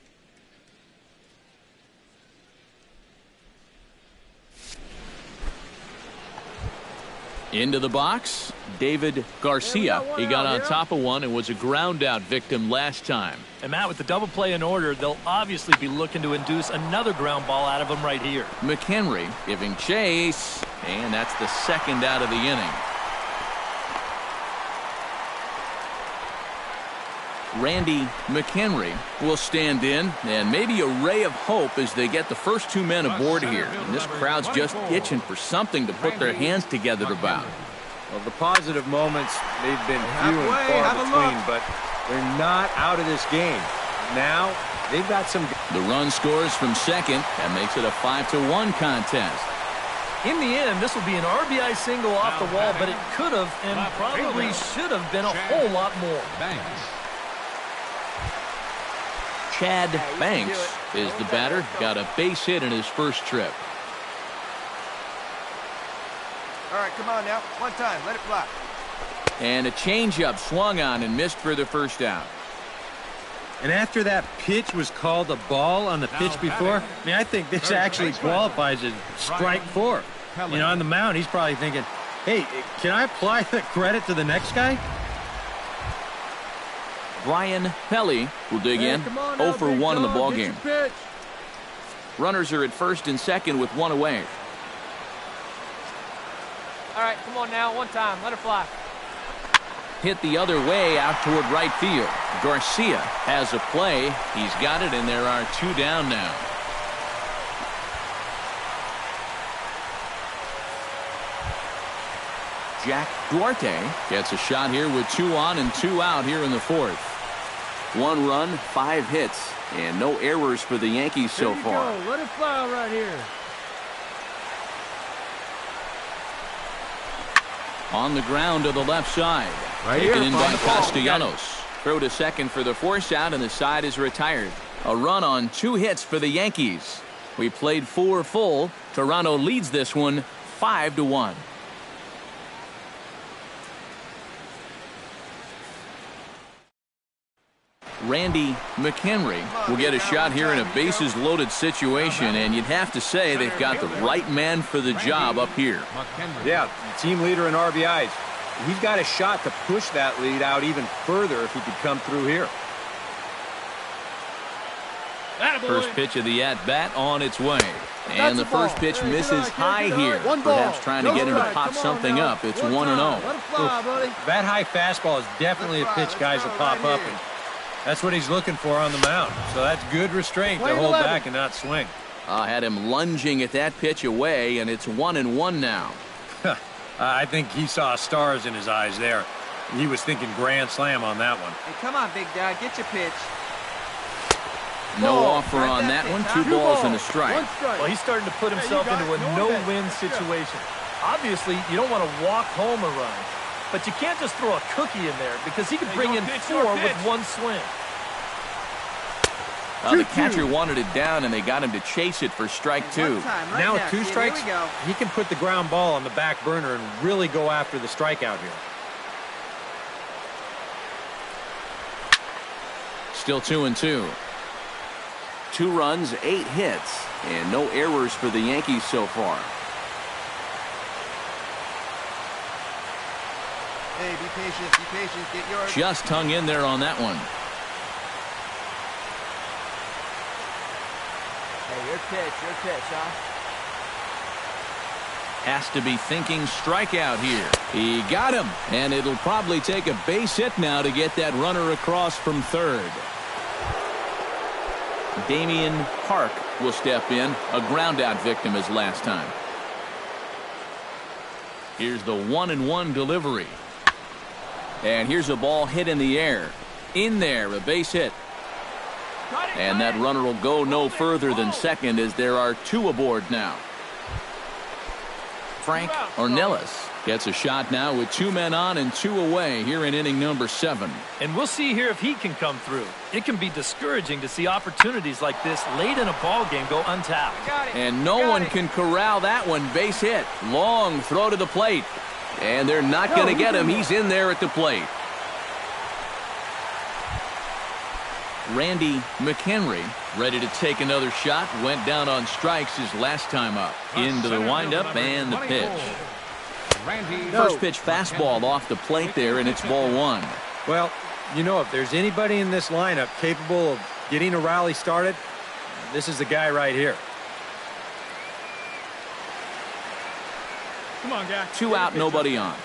Into the box, David Garcia. He got on top of one and was a ground out victim last time. And Matt, with the double play in order, they'll obviously be looking to induce another ground ball out of him right here. McHenry giving chase, and that's the second out of the inning. Randy McHenry will stand in, and maybe a ray of hope as they get the first 2 men aboard here. And this crowd's just itching for something to put their hands together about. Well, the positive moments, they've been few and far between, but they're not out of this game. Now, they've got some... The run scores from second. That makes it a 5-1 contest. In the end, this will be an RBI single off the wall, but it could have and probably should have been a whole lot more. Chad Banks is the batter. Got a base hit in his first trip. All right, come on now. One time. Let it fly. And a changeup swung on and missed for the first out. And after that pitch was called a ball on the pitch before, I mean, I think this actually qualifies as strike 4. You know, on the mound, he's probably thinking, hey, can I apply the credit to the next guy? Brian Pelly will dig in. 0 for 1 in the ball game. Runners are at first and second with 1 away. All right, come on now. One time. Let it fly. Hit the other way out toward right field. Garcia has a play. He's got it, and there are 2 down now. Jack Duarte gets a shot here with 2 on and 2 out here in the 4th. 1 run, 5 hits, and no errors for the Yankees so far. Go. Let it fly right here. On the ground to the left side. Taken in by Castellanos. Throw to second for the force out, and the side is retired. A run on 2 hits for the Yankees. We played 4 full. Toronto leads this one 5-1. Randy McHenry will get a shot here in a bases-loaded situation, and you'd have to say they've got the right man for the job up here. Yeah, team leader in RBIs. He's got a shot to push that lead out even further if he could come through here. First pitch of the at-bat on its way. And the first pitch misses high here. Perhaps trying to get him to pop something up. It's 1-0. That high fastball is definitely a pitch guys will pop up, and that's what he's looking for on the mound. So that's good restraint to hold back and not swing. Had him lunging at that pitch away, and it's 1-1 now. I think he saw stars in his eyes there. He was thinking grand slam on that one. Hey, come on, big dog. Get your pitch. No offer on that one. 2 balls and a strike. Well, he's starting to put himself into a no-win situation. Obviously, you don't want to walk home a run, but you can't just throw a cookie in there because he could bring in 4 with 1 swing. The catcher wanted it down, and they got him to chase it for strike 2. Now with 2 strikes, he can put the ground ball on the back burner and really go after the strikeout here. Still 2-2. 2 runs, 8 hits, and no errors for the Yankees so far. Hey, be patient, get yours. Just hung in there on that one. Hey, your pitch, huh? Has to be thinking strikeout here. He got him, and it'll probably take a base hit now to get that runner across from third. Damian Park will step in, a ground-out victim as last time. Here's the 1-1 delivery. And here's a ball hit in the air. In there, a base hit. And that runner will go no further than second as there are 2 aboard now. Frank Ornelas gets a shot now with 2 men on and 2 away here in inning number 7. And we'll see here if he can come through. It can be discouraging to see opportunities like this late in a ball game go untapped. And no one can corral that one. Base hit. Long throw to the plate. And they're not going to get him. He's in there at the plate. Randy McHenry ready to take another shot. Went down on strikes his last time up. Into the windup and the pitch. First pitch fastball off the plate there, and it's ball 1. Well, you know, if there's anybody in this lineup capable of getting a rally started, this is the guy right here. Come on, guy. 2 out, nobody on.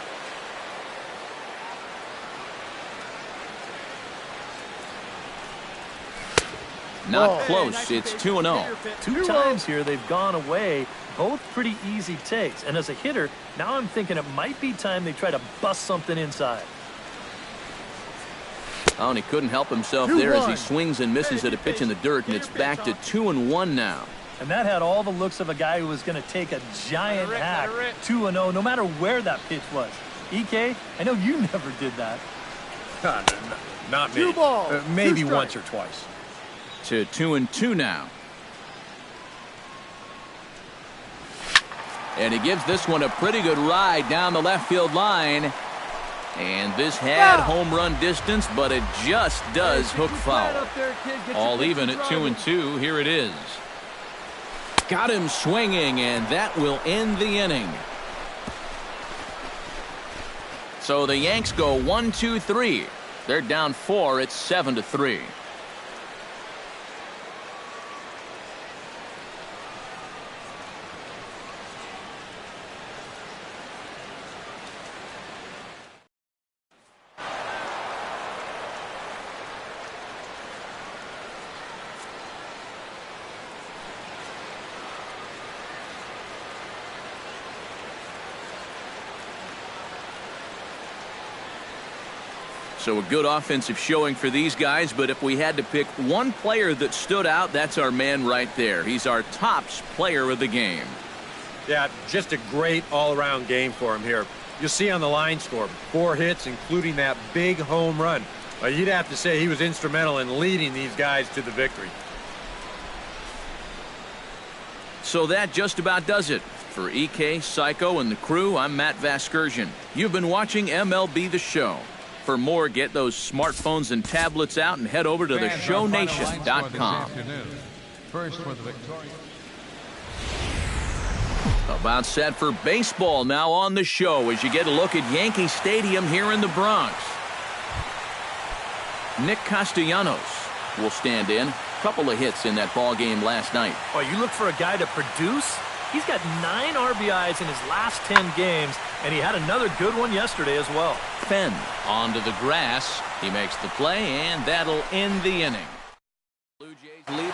Not close. It's 2-0. 2 times here they've gone away. Both pretty easy takes. And as a hitter, now I'm thinking it might be time they try to bust something inside. Oh, and he couldn't help himself there as he swings and misses at a pitch in the dirt, and it's back to 2-1 now. And that had all the looks of a guy who was going to take a giant hack. 2-0, no matter where that pitch was. EK, I know you never did that. Not me. Maybe once or twice. To 2-2 now. And he gives this one a pretty good ride down the left field line. And this had home run distance, but it just does hook foul. All even at 2-2. Here it is. Got him swinging, and that will end the inning. So the Yanks go 1-2-3. They're down 4. It's 7-3. So a good offensive showing for these guys, but if we had to pick one player that stood out, that's our man right there. He's our tops player of the game. Yeah, just a great all-around game for him here. You'll see on the line score, 4 hits, including that big home run. You'd have to say he was instrumental in leading these guys to the victory. So that just about does it. For EK, Psycho, and the crew, I'm Matt Vasgersian. You've been watching MLB The Show. For more, get those smartphones and tablets out and head over to theshownation.com. First for the Victoria. About set for baseball now on the show as you get a look at Yankee Stadium here in the Bronx. Nick Castellanos will stand in. Couple of hits in that ball game last night. Oh, you look for a guy to produce? He's got 9 RBIs in his last 10 games, and he had another good one yesterday as well. Fenn onto the grass. He makes the play, and that'll end the inning. Blue Jays lead.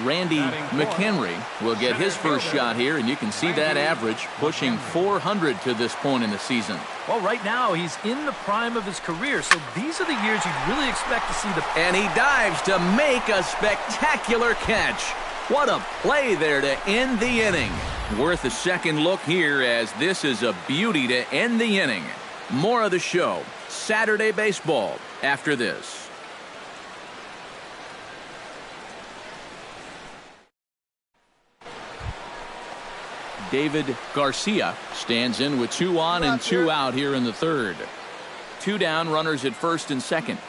Randy McHenry will get his first shot here, and you can see that average pushing 400 to this point in the season. Well, right now he's in the prime of his career, so these are the years you'd really expect to see the... And he dives to make a spectacular catch. What a play there to end the inning. Worth a second look here, as this is a beauty to end the inning. More of the show, Saturday Baseball, after this. David Garcia stands in with 2 on and 2 out here in the third. 2 down, runners at first and second.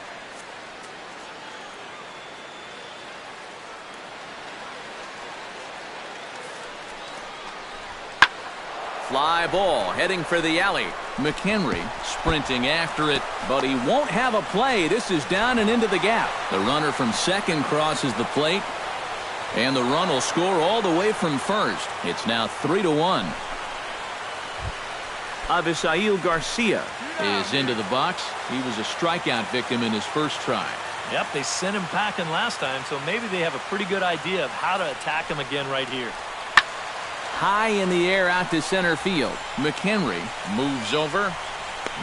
Fly ball heading for the alley. McHenry sprinting after it, but he won't have a play. This is down and into the gap. The runner from second crosses the plate, and the run will score all the way from first. It's now 3-1. Avisail Garcia is into the box. He was a strikeout victim in his first try. Yep, they sent him packing last time, so maybe they have a pretty good idea of how to attack him again right here. High in the air out to center field. McHenry moves over,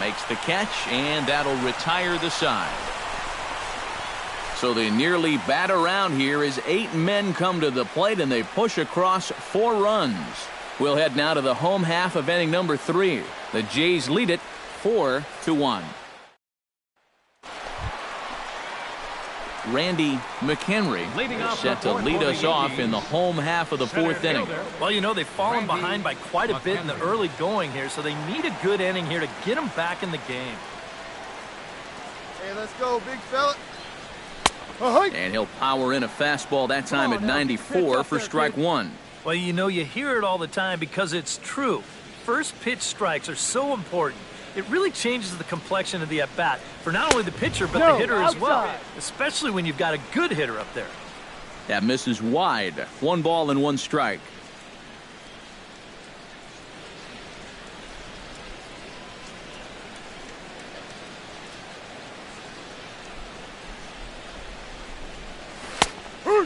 makes the catch, and that'll retire the side. So they nearly bat around here as 8 men come to the plate, and they push across 4 runs. We'll head now to the home half of inning number 3. The Jays lead it 4-1. Randy McHenry is set to lead us off in the home half of the 4th inning. Well, you know, they've fallen behind by quite a bit in the early going here, so they need a good inning here to get them back in the game. Hey, let's go, big fella. And he'll power in a fastball that time at 94 for strike 1. Well, you know, you hear it all the time because it's true. First pitch strikes are so important. It really changes the complexion of the at-bat for not only the pitcher but the hitter as well, especially when you've got a good hitter up there. That misses wide. 1 ball and 1 strike.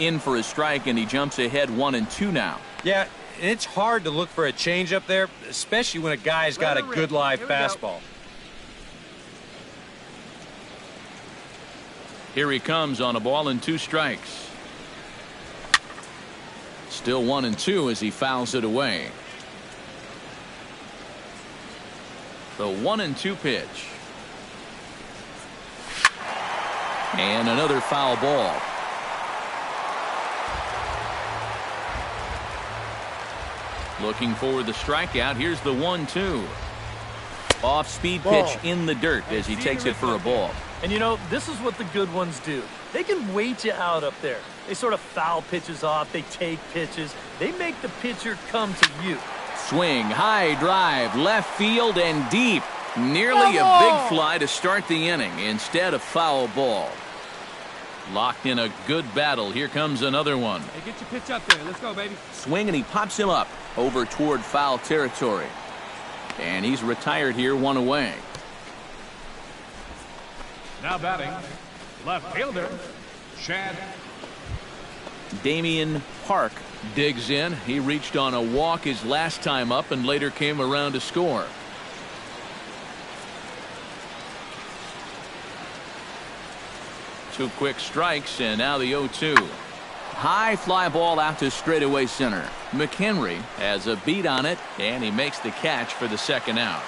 In for a strike, and he jumps ahead 1-2 now. Yeah, it's hard to look for a change up there, especially when a guy's got a good live fastball. Here he comes on a ball and 2 strikes. Still 1-2 as he fouls it away. The 1-2 pitch. And another foul ball. Looking for the strikeout. Here's the 1-2. Off-speed pitch in the dirt as he takes it for a ball. And you know, this is what the good ones do. They can wait you out up there. They sort of foul pitches off. They take pitches. They make the pitcher come to you. Swing, high drive, left field and deep. Nearly a big fly to start the inning instead of foul ball. Locked in a good battle. Here comes another one. Hey, get your pitch up there. Let's go, baby. Swing, and he pops him up over toward foul territory. And he's retired here, 1 away. Now batting, left fielder, Chad. Damian Park digs in. He reached on a walk his last time up and later came around to score. Two quick strikes, and now the 0-2. High fly ball out to straightaway center. McHenry has a beat on it, and he makes the catch for the second out.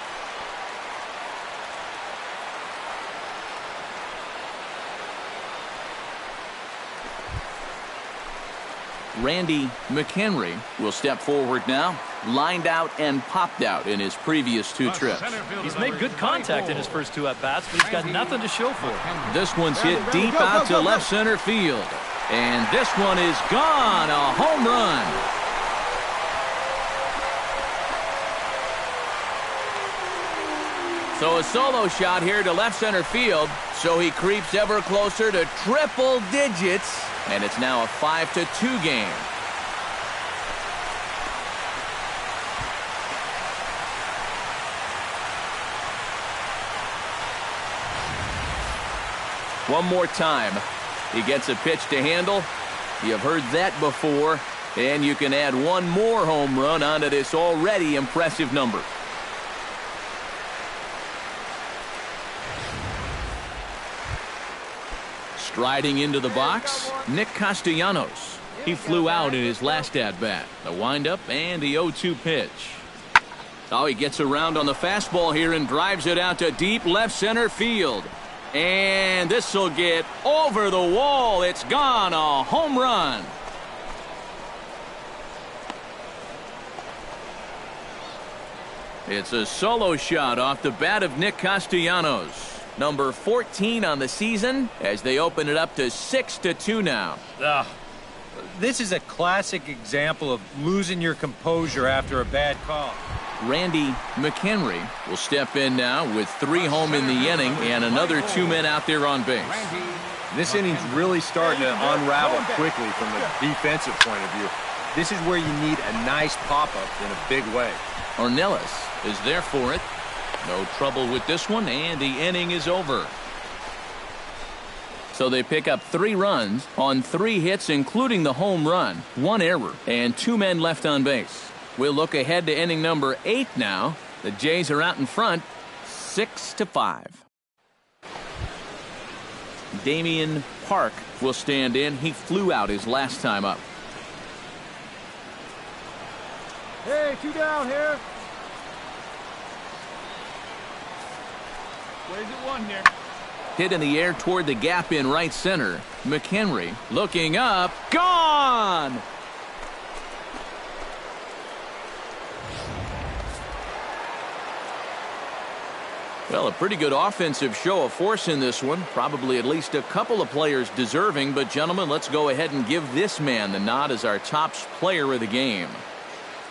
Randy McHenry will step forward now. Lined out and popped out in his previous 2 trips. He's made good contact in his first 2 at-bats, but he's got nothing to show for it. This one's hit deep out to left center field. And this one is gone. A home run. So a solo shot here to left center field. So he creeps ever closer to triple digits. And it's now a 5-2 game. One more time. He gets a pitch to handle. You've heard that before. And you can add 1 more home run onto this already impressive number. Striding into the box, Nick Castellanos. He flew out in his last at-bat. The windup and the 0-2 pitch. Oh, he gets around on the fastball here and drives it out to deep left center field. And this will get over the wall. It's gone. A home run. It's a solo shot off the bat of Nick Castellanos. number 14 on the season, as they open it up to 6-2 now. This is a classic example of losing your composure after a bad call. Randy McHenry will step in now with 3 home in the inning and another 2 men out there on base. This inning's really starting to unravel quickly from a defensive point of view. This is where you need a nice pop-up in a big way. Ornelas is there for it. No trouble with this one, and the inning is over. So they pick up 3 runs on 3 hits, including the home run, 1 error, and 2 men left on base. We'll look ahead to inning number 8 now. The Jays are out in front, 6-5. Damian Park will stand in. He flew out his last time up. Hey, 2 down here. Where's it 1 here? Hit in the air toward the gap in right center. McHenry looking up. Gone! Well, a pretty good offensive show of force in this one. Probably at least a couple of players deserving. But, gentlemen, let's go ahead and give this man the nod as our top player of the game.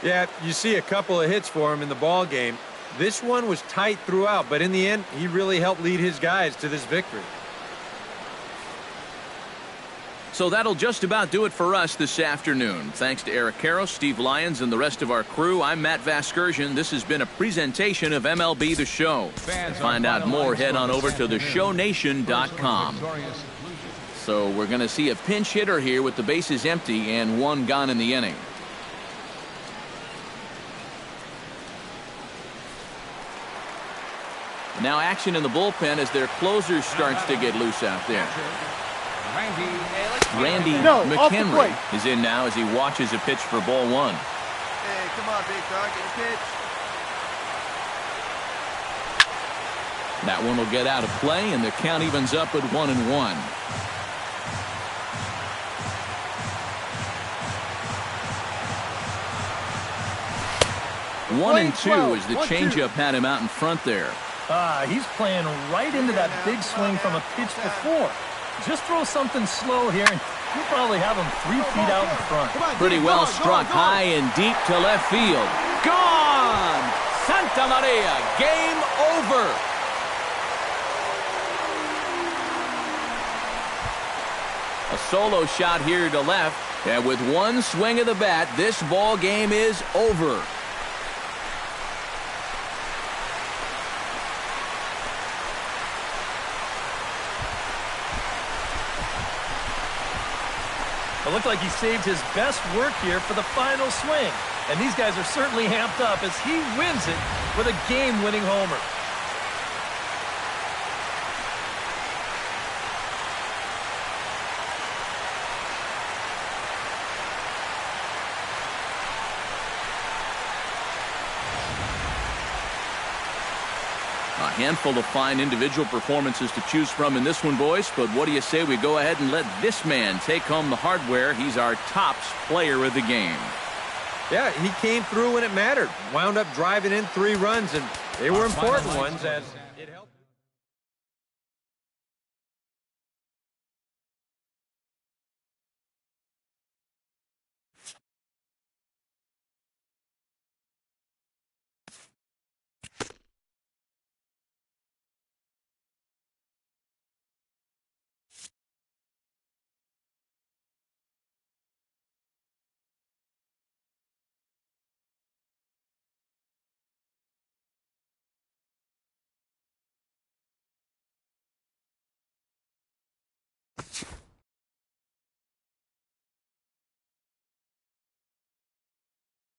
Yeah, you see a couple of hits for him in the ball game. This one was tight throughout, but in the end, he really helped lead his guys to this victory. So that'll just about do it for us this afternoon. Thanks to Eric Karros, Steve Lyons, and the rest of our crew. I'm Matt Vasgersian. This has been a presentation of MLB The Show. To find out more, head on over to theshownation.com. So we're going to see a pinch hitter here with the bases empty and 1 gone in the inning. Now action in the bullpen as their closer starts to get loose out there. Randy McHenry is in now as he watches a pitch for ball 1. Hey, come on, big dog, get a pitch. That one will get out of play, and the count evens up at 1-1. One and 2 as the changeup had him out in front there. He's playing right into that big swing from a pitch before. Just throw something slow here, and you'll probably have him 3 feet out in front. Pretty well struck high and deep to left field. Gone! Santa Maria, game over. A solo shot here to left, and with 1 swing of the bat, this ball game is over. It looked like he saved his best work here for the final swing. And these guys are certainly amped up as he wins it with a game-winning homer. A handful of fine individual performances to choose from in this one, boys. But what do you say we go ahead and let this man take home the hardware? He's our tops player of the game. Yeah, he came through when it mattered. Wound up driving in 3 runs, and they were important ones as